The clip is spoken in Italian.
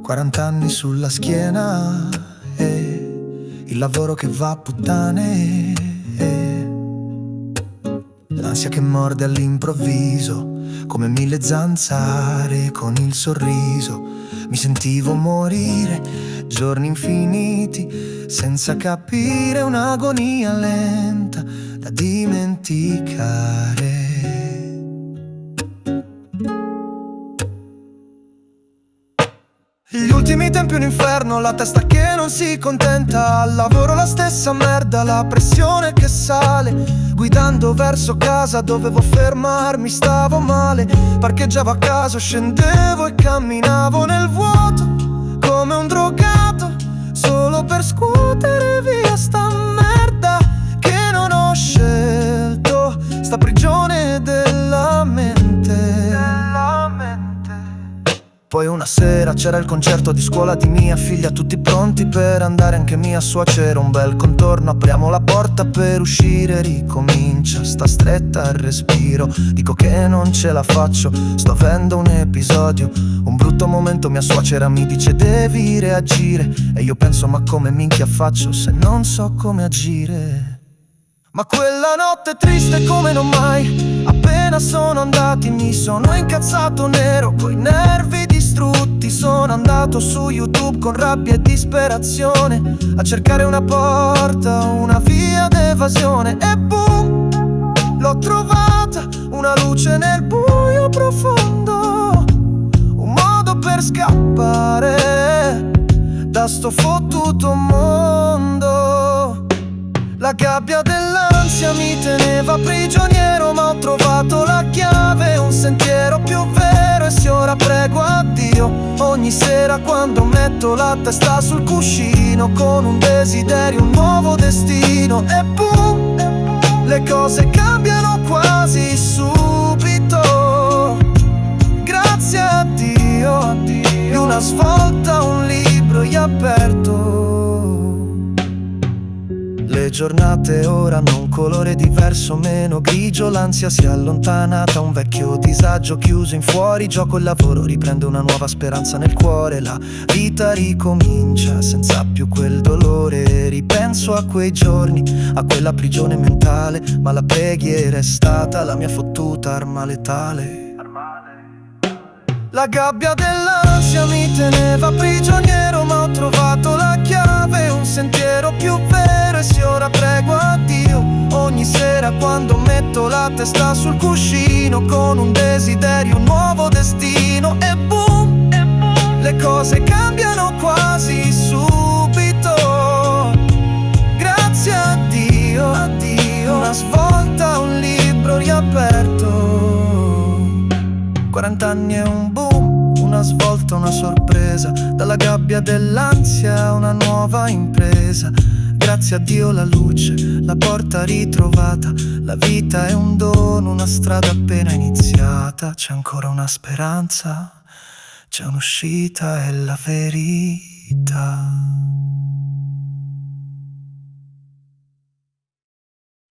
40 anni sulla schiena e il lavoro che va a puttane e l'ansia che morde all'improvviso come 1000 zanzare con il sorriso. Mi sentivo morire giorni infiniti senza capire, un'agonia lenta da dimenticare. Gli ultimi tempi un inferno, la testa che non si contenta, al lavoro la stessa merda, la pressione che sale. Guidando verso casa dovevo fermarmi, stavo male. Parcheggiavo a caso, scendevo e camminavo nel vuoto come un drogato, solo per scuotere via sta merda che non ho scelto, sta prigione della mente. Poi una sera c'era il concerto di scuola di mia figlia, tutti pronti per andare, anche mia suocera. Un bel contorno, apriamo la porta per uscire, ricomincia, sta stretta al respiro. Dico che non ce la faccio, sto avendo un episodio, un brutto momento. Mia suocera mi dice devi reagire e io penso ma come minchia faccio se non so come agire. Ma quella notte triste come non mai, appena sono andati mi sono incazzato nero, coi nervi distrutti. Sono andato su YouTube con rabbia e disperazione a cercare una porta, una via d'evasione. E boom, l'ho trovata, una luce nel buio profondo, un modo per scappare da sto fottuto mondo. La gabbia dell'ansia mi teneva prigioniero, ma ho trovato la chiave, un sentiero più vero. E se ora prego a Dio ogni sera quando metto la testa sul cuscino, con un desiderio, un nuovo destino. E boom, le cose cambiano quasi subito, grazie a Dio, di una svolta, un libro aperto. Le giornate ora hanno un colore diverso, meno grigio, l'ansia si è allontanata, un vecchio disagio chiuso in fuori gioco. Il lavoro riprende una nuova speranza nel cuore, la vita ricomincia senza più quel dolore. Ripenso a quei giorni, a quella prigione mentale, ma la preghiera è stata la mia fottuta arma letale. La gabbia dell'ansia mi teneva prigioniero, ma ho trovato la chiave, un sentiero più vero. E se ora prego a Dio ogni sera quando metto la testa sul cuscino, con un desiderio, un nuovo destino. E boom, le cose cambiano quasi subito, grazie a Dio, una svolta, un libro riaperto. 40 anni è un boom, una svolta, una sorpresa, dalla gabbia dell'ansia una nuova impresa. Grazie a Dio la luce, la porta ritrovata, la vita è un dono, una strada appena iniziata. C'è ancora una speranza, c'è un'uscita, è la verità.